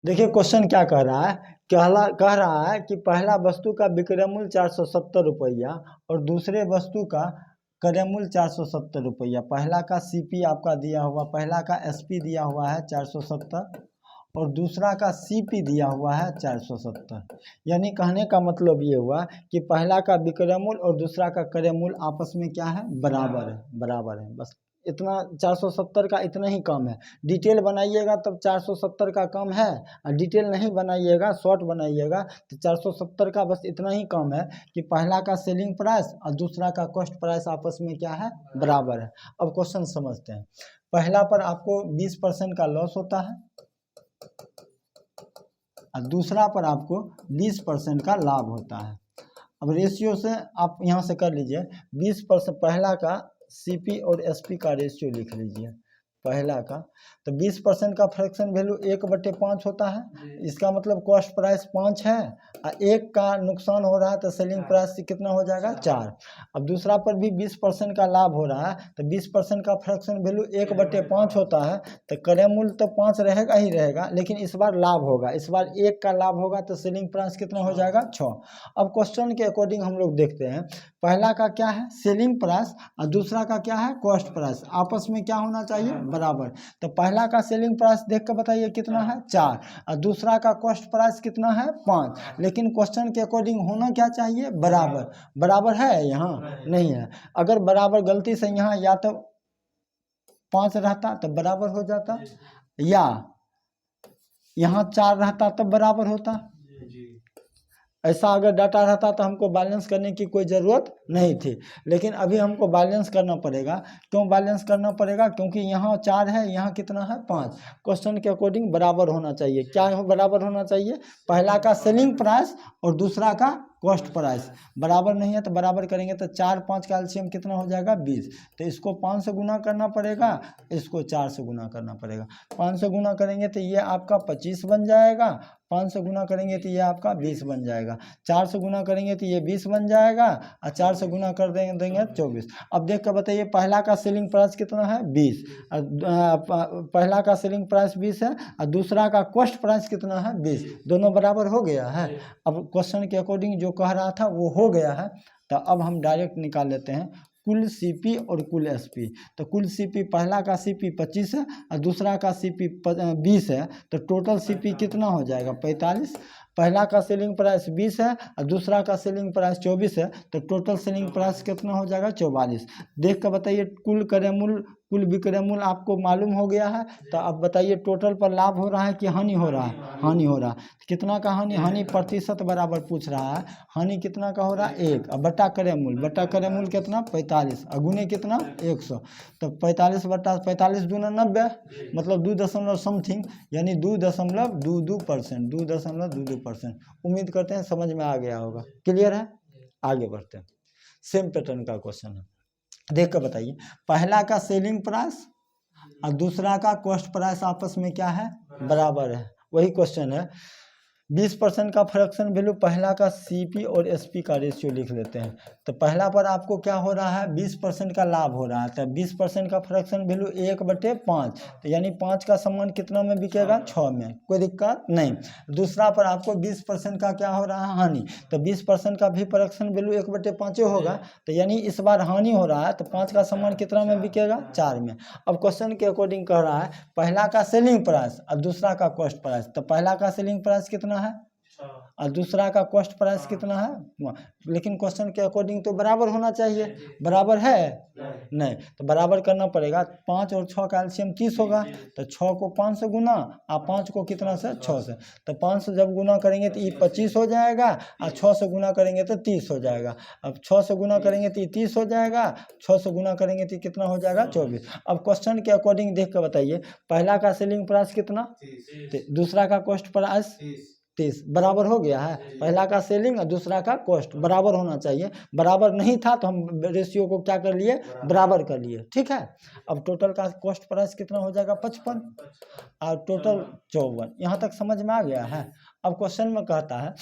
देखिए क्वेश्चन क्या कह रहा है, कह रहा है कि पहला वस्तु का विक्रय मूल्य 470 रुपया और दूसरे वस्तु का क्रय मूल्य 470 रुपया। पहला का सीपी आपका दिया हुआ, पहला का एसपी दिया हुआ है 470 और दूसरा का सीपी दिया हुआ है 470। यानी कहने का मतलब ये हुआ कि पहला का विक्रय मूल्य और दूसरा का क्रय मूल्य आपस में क्या है, बराबर है। बस इतना 470 का इतना ही कम है। डिटेल बनाइएगा तब 470 का कम है, और डिटेल नहीं बनाइएगा, शॉर्ट बनाइएगा तो 470 का बस इतना ही कम है कि पहला का सेलिंग प्राइस और दूसरा का कॉस्ट प्राइस आपस में क्या है, बराबर है। अब क्वेश्चन समझते हैं। पहला पर आपको 20% का लॉस होता है और दूसरा पर आपको 20% का लाभ होता है। अब रेशियो से आप यहाँ से कर लीजिए, 20% पहला का सीपी और एसपी का रेशियो लिख लीजिए। पहला का तो 20% का फ्रैक्शन वैल्यू 1/5 होता है। इसका मतलब कॉस्ट प्राइस 5 है और 1 का नुकसान हो रहा है तो सेलिंग प्राइस कितना हो जाएगा, 4। अब दूसरा पर भी 20% का लाभ हो रहा है तो 20% का फ्रैक्शन वैल्यू 1/5 होता है तो क्रय मूल्य तो 5 रहेगा ही रहेगा, लेकिन इस बार लाभ होगा, इस बार 1 का लाभ होगा तो सेलिंग प्राइस कितना हो जाएगा, 6। अब क्वेश्चन के अकॉर्डिंग हम लोग देखते हैं, पहला का क्या है, सेलिंग प्राइस और दूसरा का क्या है, कॉस्ट प्राइस, आपस में क्या होना चाहिए, बराबर। तो पहला का सेलिंग प्राइस देख कर बताइए कितना है, 4 और दूसरा का कॉस्ट प्राइस कितना है, 5। लेकिन क्वेश्चन के अकॉर्डिंग होना क्या चाहिए, बराबर है, यहाँ नहीं है। अगर बराबर गलती से यहाँ या तो 5 रहता तो बराबर हो जाता, या यहाँ 4 रहता तब बराबर होता। ऐसा अगर डाटा रहता तो हमको बैलेंस करने की कोई ज़रूरत नहीं थी, लेकिन अभी हमको बैलेंस करना पड़ेगा। क्यों बैलेंस करना पड़ेगा, क्योंकि यहाँ 4 है, यहाँ कितना है, 5। क्वेश्चन के अकॉर्डिंग बराबर होना चाहिए। क्या बराबर होना चाहिए, पहला का सेलिंग प्राइस और दूसरा का कॉस्ट प्राइस बराबर नहीं है तो बराबर करेंगे तो 4 5 का एलसीएम कितना हो जाएगा, 20। तो इसको 5 से गुना करना पड़ेगा, इसको 4 से गुना करना पड़ेगा। 5 से गुना करेंगे तो ये आपका 25 बन जाएगा, 5 से गुना करेंगे तो ये आपका 20 बन जाएगा, 4 से गुना करेंगे तो ये 20 बन जाएगा और 4 से गुना कर देंगे 24। अब देख कर बताइए पहला का सेलिंग प्राइस कितना है, 20। पहला का सेलिंग प्राइस 20 है और दूसरा का कॉस्ट प्राइस कितना है, 20। दोनों बराबर हो गया है। अब क्वेश्चन के अकॉर्डिंग जो कह रहा था वो हो गया है, तो अब हम डायरेक्ट निकाल लेते हैं कुल सीपी और कुल एसपी। तो कुल सीपी, पहला का सीपी 25 है और दूसरा का सीपी 20 है, तो टोटल सीपी कितना हो जाएगा, 45। पहला का सेलिंग प्राइस 20 है और दूसरा का सेलिंग प्राइस 24 है, तो टोटल सेलिंग प्राइस कितना हो जाएगा, 44। देख कर बताइए कुल क्रय मूल्य, कुल विक्रय मूल्य आपको मालूम हो गया है। तो अब बताइए टोटल पर लाभ हो रहा है कि हानि हो रहा है, हानि हो रहा है। कितना का हानि प्रतिशत बराबर पूछ रहा है, हानि कितना का हो रहा है, 1। अब बटा क्रय मूल्य कितना, 45 और गुने कितना, 100। तो 45 बटा 45 दूना 90, मतलब 2 दशमलव समथिंग, यानी 2.22%, 2.22%। उम्मीद करते हैं समझ में आ गया होगा, क्लियर है। आगे बढ़ते हैं, सेम पैटर्न का क्वेश्चन है, देख कर बताइए। पहला का सेलिंग प्राइस और दूसरा का कॉस्ट प्राइस आपस में क्या है, बराबर है। वही क्वेश्चन है। 20% का फ्रैक्शन वैल्यू, पहला का सीपी और एसपी का रेशियो लिख लेते हैं। तो पहला पर आपको क्या हो रहा है, 20% का लाभ हो रहा है, तो 20% का फ्रैक्शन वैल्यू 1/5, तो यानी 5 का सामान कितना में बिकेगा, 6 में, कोई दिक्कत नहीं। दूसरा पर आपको 20% का क्या हो रहा है, हानि, तो 20% का भी फ्रैक्शन वैल्यू 1/5 होगा, तो यानी इस बार हानि हो रहा है तो 5 का सामान कितना में बिकेगा, 4 में। अब क्वेश्चन के अकॉर्डिंग कह रहा है पहला का सेलिंग प्राइस और दूसरा का कॉस्ट प्राइस, तो पहला का सेलिंग प्राइस कितना है और दूसरा का कॉस्ट प्राइस कितना है, लेकिन क्वेश्चन के अकॉर्डिंग तो बराबर होना चाहिए, बराबर है नहीं, तो बराबर करना पड़ेगा। 5 और 6 का एलसीएम 30 होगा, तो 6 को 5 से गुना और 5 को कितना से, 6 से, तो 5 से जब गुना करेंगे तो ये 25 हो जाएगा और 6 से गुना करेंगे तो 30 हो जाएगा। अब 6 से गुना करेंगे तो ये 30 हो जाएगा, 6 से गुना करेंगे तो कितना हो जाएगा, 24। अब क्वेश्चन के अकॉर्डिंग देख कर बताइए पहला का सेलिंग प्राइस कितना, दूसरा का कॉस्ट प्राइस 30, बराबर हो गया है। पहला का सेलिंग और दूसरा का कॉस्ट बराबर होना चाहिए, बराबर नहीं था तो हम रेशियो को क्या कर लिए, बराबर कर लिए, ठीक है। अब टोटल का कॉस्ट प्राइस कितना हो जाएगा, 55 और टोटल 54। यहाँ तक समझ में आ गया है। अब क्वेश्चन में कहता है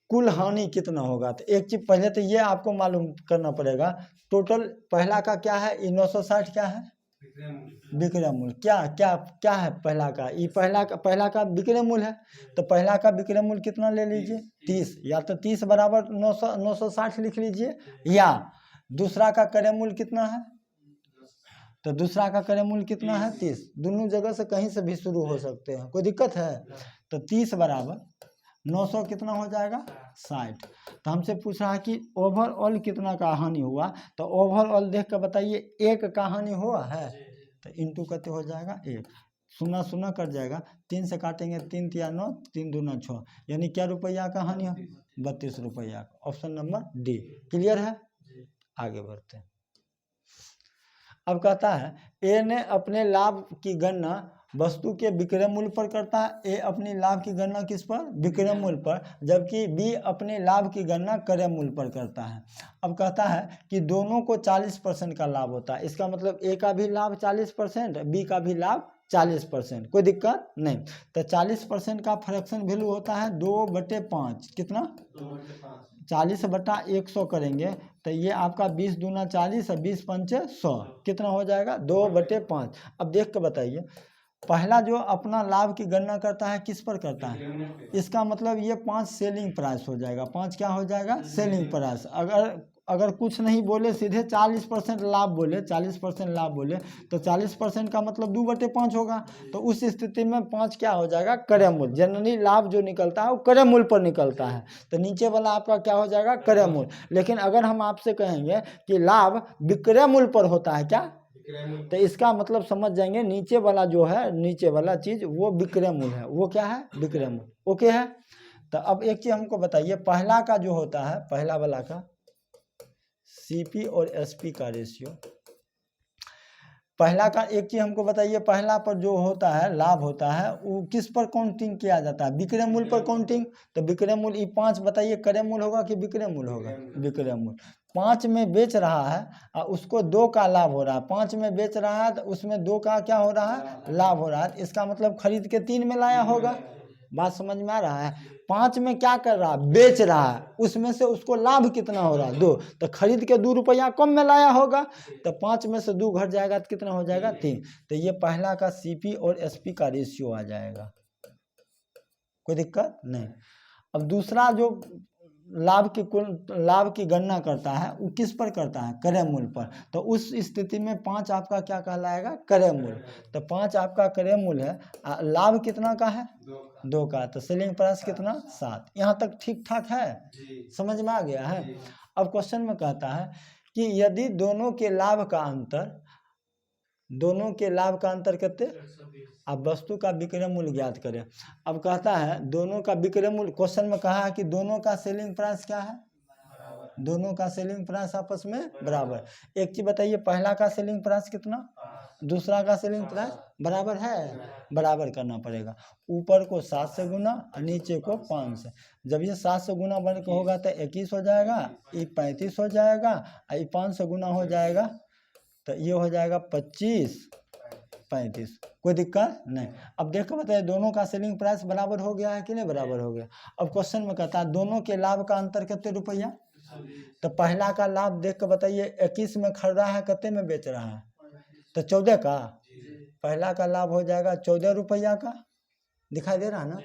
कुल हानि कितना होगा, तो एक चीज पहले तो ये आपको मालूम करना पड़ेगा, टोटल पहला का क्या है, 960 क्या है, विक्रय मूल्य क्या क्या क्या है पहला का, ये पहला का विक्रय मूल्य है, तो पहला का विक्रय मूल्य कितना ले लीजिए 30, या तो 30 बराबर 960 लिख लीजिए, या दूसरा का क्रय मूल्य कितना है, तो दूसरा का क्रय मूल्य कितना है 30, दोनों जगह से कहीं से भी शुरू हो सकते हैं, कोई दिक्कत है। तो 30 बराबर 900 कितना हो जाएगा 60। तो हमसे पूछ रहा है कि ओवरऑल कितना का हानि हुआ, तो ओवरऑल देख कर बताइए एक का हानि हुआ है, तो इंटू करते हो जाएगा 1, सुना सुना कट जाएगा, 3 से काटेंगे 3 तिया 9, 3 दूना 6, यानी क्या रुपया का हानि है 32 रुपया का। ऑप्शन नंबर डी क्लियर है। आगे बढ़ते हैं। अब कहता है ए ने अपने लाभ की गणना वस्तु के विक्रय मूल्य पर करता है, ए अपनी लाभ की गणना किस पर, विक्रय मूल्य पर, जबकि बी अपने लाभ की गणना क्रय मूल्य पर करता है। अब कहता है कि दोनों को 40% का लाभ होता है, इसका मतलब ए का भी लाभ 40%, बी का भी लाभ 40%, कोई दिक्कत नहीं। तो 40% का फ्रैक्शन वैल्यू होता है 2/5, कितना 40/100 करेंगे तो ये आपका 20 दूना 40 और 20 पंचे 100, कितना हो जाएगा 2/5। अब देख के बताइए, पहला जो अपना लाभ की गणना करता है किस पर करता है, इसका मतलब ये 5 सेलिंग प्राइस हो जाएगा, 5 क्या हो जाएगा सेलिंग प्राइस। अगर कुछ नहीं बोले सीधे 40% लाभ बोले, 40% लाभ बोले, तो 40% का मतलब 2/5 होगा, तो उस स्थिति में 5 क्या हो जाएगा क्रय मूल्य। जनरली लाभ जो निकलता है वो क्रय मूल्य पर निकलता है, तो नीचे वाला आपका क्या हो जाएगा क्रय मूल्य। लेकिन अगर हम आपसे कहेंगे कि लाभ विक्रय मूल्य पर होता है क्या, तो इसका मतलब समझ जाएंगे नीचे वाला जो है, नीचे वाला चीज वो विक्रय मूल्य है, वो क्या है विक्रय मूल्य। ओके है। तो अब एक चीज हमको बताइए, पहला का जो होता है, पहला वाला का सीपी और एसपी का रेशियो, पहला का एक चीज हमको बताइए, पहला पर जो होता है लाभ होता है वो किस पर काउंटिंग किया जाता है, विक्रय मूल्य पर काउंटिंग। तो विक्रय मूल्य ये 5 बताइए क्रय मूल्य होगा कि विक्रय मूल्य होगा, विक्रय मूल्य। 5 में बेच रहा है और उसको 2 का लाभ हो रहा है, 5 में बेच रहा है तो उसमें 2 का क्या हो रहा है लाभ हो रहा है, इसका मतलब खरीद के 3 में लाया होगा। बात समझ में आ रहा है। 5 में क्या कर रहा है बेच रहा है, उसमें से उसको लाभ कितना हो रहा है 2, तो खरीद के 2 रुपया कम में लाया होगा, तो 5 में से 2 घट जाएगा तो कितना हो जाएगा 3। तो ये पहला का सीपी और एसपी का रेशियो आ जाएगा, कोई दिक्कत नहीं। अब दूसरा जो लाभ की गणना करता है वो किस पर करता है क्रय मूल्य पर, तो उस स्थिति में 5 आपका क्या कहलाएगा क्रय मूल्य। तो 5 आपका क्रय मूल्य है, लाभ कितना का है 2 का, तो सेलिंग प्राइस कितना 7। यहाँ तक ठीक ठाक है, समझ में आ गया है। अब क्वेश्चन में कहता है कि यदि दोनों के लाभ का अंतर कितने, अब वस्तु का विक्रय मूल्य ज्ञात करें। अब कहता है दोनों का विक्रय मूल्य, क्वेश्चन में कहा है कि दोनों का सेलिंग प्राइस क्या है, दोनों का सेलिंग प्राइस आपस में बराबर। एक चीज बताइए, पहला का सेलिंग प्राइस कितना, दूसरा का सेलिंग प्राइस बराबर है, बराबर करना पड़ेगा। ऊपर को 7 से गुना और नीचे को 5 से। जब ये 7 से गुना बन के होगा तो 21 हो जाएगा, ये 35 हो जाएगा, और ये 5 से गुना हो जाएगा तो ये हो जाएगा 25 35, कोई दिक्कत नहीं। अब देखो बताइए दोनों का सेलिंग प्राइस बराबर हो गया है कि नहीं बराबर हो गया। अब क्वेश्चन में कहता है दोनों के लाभ का अंतर कितने रुपया, तो पहला का लाभ देख कर बताइए 21 में खरीदा है, कितने में बेच रहा है, तो 14 का, पहला का लाभ हो जाएगा 14 रुपया का, दिखाई दे रहा है ना।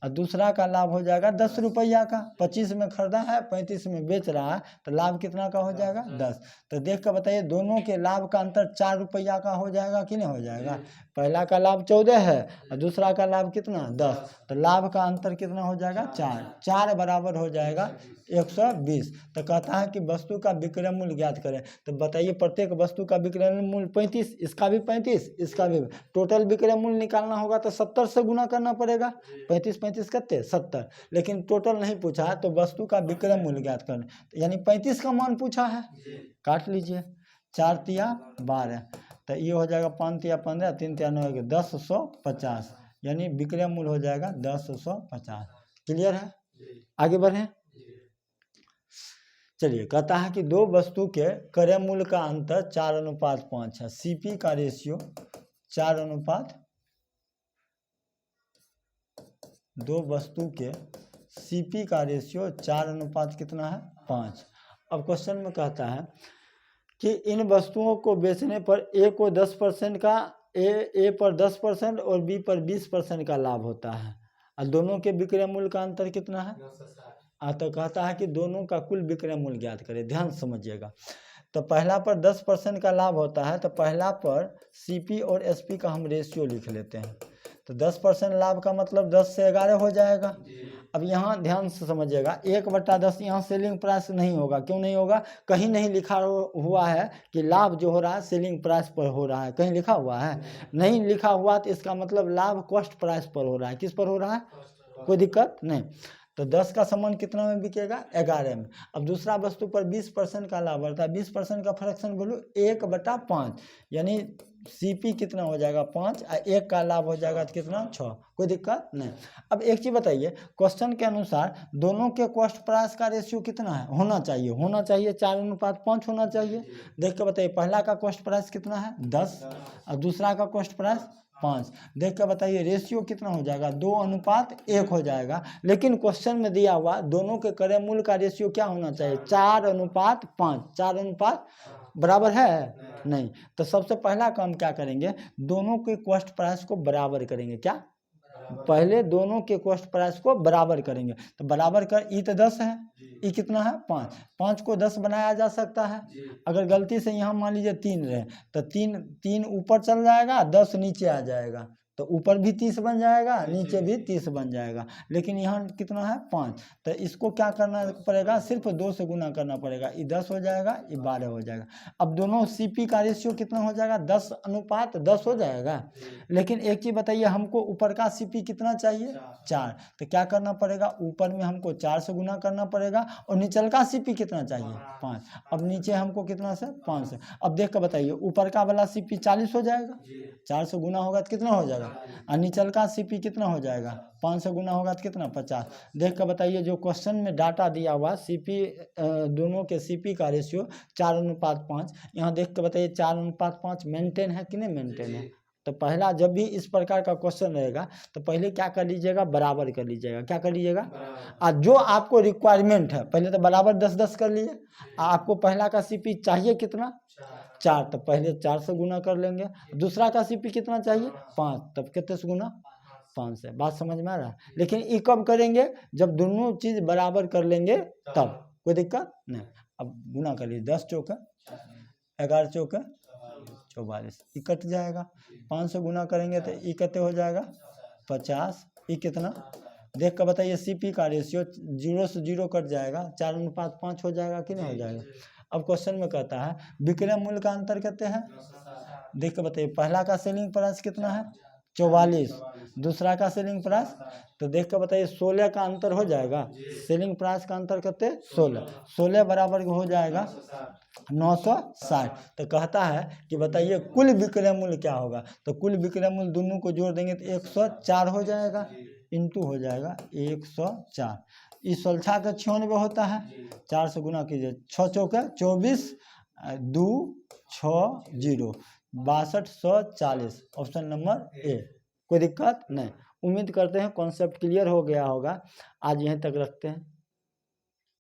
और दूसरा का लाभ हो जाएगा 10 रुपया का, 25 में खरीदा है 35 में बेच रहा है, तो लाभ कितना का हो जाएगा 10। तो देख कर बताइए दोनों के लाभ का अंतर 4 रुपया का हो जाएगा कि नहीं हो जाएगा। पहला का लाभ 14 है और दूसरा का लाभ कितना 10, तो लाभ का अंतर कितना हो जाएगा 4 बराबर हो जाएगा 120। तो कहता है कि वस्तु का विक्रय मूल्य ज्ञात करें। तो बताइए प्रत्येक वस्तु का विक्रय मूल्य 35, इसका भी 35, इसका भी, टोटल विक्रय मूल्य निकालना होगा तो 70 से गुना करना पड़ेगा, 35 35 कितने 70, लेकिन टोटल नहीं पूछा है, तो वस्तु का विक्रय मूल्य ज्ञात करना, यानी 35 का मान पूछा है, काट लीजिए 4 तिया 12, तो ये हो जाएगा 5 तिया 15, 3 तिया 9, 1050, यानी विक्रय मूल्य हो जाएगा 1050। क्लियर है, आगे बढ़े। चलिए कहता है कि दो वस्तु के क्रय मूल्य का अंतर 4:5 है, सीपी का रेशियो 4:, दो वस्तु के सीपी का रेशियो 4:5 कितना है 5। अब क्वेश्चन में कहता है कि इन वस्तुओं को बेचने पर ए को 10% का ए पर 10% और बी पर 20% का लाभ होता है और दोनों के विक्रय मूल्य का अंतर कितना है? तो कहता है कि दोनों का कुल विक्रय मूल्य ज्ञात करें। ध्यान से समझिएगा। तो पहला पर 10% का लाभ होता है, तो पहला पर सीपी और एसपी का हम रेशियो लिख लेते हैं। तो 10% लाभ का मतलब 10 से 11 हो जाएगा। अब यहाँ ध्यान से समझिएगा, 1/10 यहाँ सेलिंग प्राइस नहीं होगा। क्यों नहीं होगा? कहीं नहीं लिखा हुआ है कि लाभ जो हो रहा है सेलिंग प्राइस पर हो रहा है। कहीं लिखा हुआ है? नहीं लिखा हुआ, तो इसका मतलब लाभ कॉस्ट प्राइस पर हो रहा है। किस पर हो रहा है? कोई दिक्कत नहीं। तो 10 का सामान कितना में बिकेगा? 11 में। अब दूसरा वस्तु पर 20% का लाभ बढ़ता है। 20% का फ्रैक्शन वैल्यू 1/5, यानी सीपी कितना हो जाएगा? 5 और 1 का लाभ हो जाएगा तो कितना? 6। कोई दिक्कत नहीं। अब एक चीज़ बताइए, क्वेश्चन के अनुसार दोनों के कॉस्ट प्राइस का रेशियो कितना है? होना चाहिए 4:5 होना चाहिए। देख के बताइए, पहला का कॉस्ट प्राइस कितना है? 10 और दूसरा का कॉस्ट प्राइस 5। देख कर बताइए रेशियो कितना हो जाएगा? 2:1 हो जाएगा। लेकिन क्वेश्चन में दिया हुआ दोनों के क्रय मूल्य का रेशियो क्या होना चाहिए? 4:5। 4 बराबर है? नहीं। तो सबसे पहला काम क्या करेंगे? दोनों के कॉस्ट प्राइस को बराबर करेंगे। क्या? पहले दोनों के कॉस्ट प्राइस को बराबर करेंगे। तो बराबर कर, ई तो 10 है, ई कितना है? 5। 5 को 10 बनाया जा सकता है। अगर गलती से यहाँ मान लीजिए 3 रहे तो 3 ऊपर चल जाएगा, 10 नीचे आ जाएगा, तो ऊपर भी 30 बन जाएगा, नीचे भी 30 बन जाएगा। लेकिन यहाँ कितना है? 5। तो इसको क्या करना पड़ेगा? सिर्फ 2 से गुना करना पड़ेगा। ये 10 हो जाएगा, ये 12 हो जाएगा। अब दोनों सीपी का रेशियो कितना हो जाएगा? 10:10 हो जाएगा। लेकिन एक चीज़ बताइए, हमको ऊपर का सीपी कितना चाहिए? 4। तो क्या करना पड़ेगा? ऊपर में हमको 4 से गुना करना पड़ेगा और निचल का सीपी कितना चाहिए? 5। अब नीचे हमको कितना से? 5 से। अब देख कर बताइए, ऊपर का वाला सीपी 40 हो जाएगा, 4 से गुना होगा तो कितना हो जाएगा? और निचल का सीपी कितना हो जाएगा? 5 से गुना होगा तो कितना? 50। देख कर बताइए, जो क्वेश्चन में डाटा दिया हुआ सीपी, दोनों के सीपी का रेशियो 4:5, यहाँ देख कर बताइए 4:5 मेंटेन है कि नहीं मेंटेन है? तो पहला जब भी इस प्रकार का क्वेश्चन रहेगा तो पहले क्या कर लीजिएगा? बराबर कर लीजिएगा। क्या कर लीजिएगा? और जो आपको रिक्वायरमेंट है, पहले तो बराबर 10-10 कर लिए। आपको पहला का सीपी चाहिए कितना? 4, तो पहले 4 से गुना कर लेंगे। दूसरा का सीपी कितना चाहिए? 5, तब कितने से गुना? 5 से। बात समझ में आ रहा है? लेकिन ये कब करेंगे? जब दोनों चीज बराबर कर लेंगे तब। कोई दिक्कत नहीं। अब गुना कर लीजिए, 10 चौका 11 चौका 44, ये कट जाएगा। 5 से गुना करेंगे तो ये कितने हो जाएगा? 50। ये कितना? देख कर बताइए, सीपी का रेशियो 0 से 0 कट जाएगा, 4:5 हो जाएगा कि नहीं हो जाएगा? अब क्वेश्चन में कहता है विक्रय मूल्य का अंतर कितने हैं? देख कर बताइए, पहला का सेलिंग प्राइस कितना है? 44। दूसरा का सेलिंग प्राइस, तो देख कर बताइए 16 का अंतर हो जाएगा। सेलिंग प्राइस का अंतर कितने? 16। 16 बराबर हो जाएगा 960। तो कहता है कि बताइए कुल विक्रय मूल्य क्या होगा? तो कुल विक्रय मूल्य दोनों को जोड़ देंगे तो 104 हो जाएगा, इंटू हो जाएगा 104। इस 16 का 96 होता है, 4 से गुना कीजिए, 6 चौके 24, 2 6 0 6240। Option number A. कोई दिक्कत नहीं। उम्मीद करते हैं कॉन्सेप्ट क्लियर हो गया होगा। आज यहीं तक रखते हैं।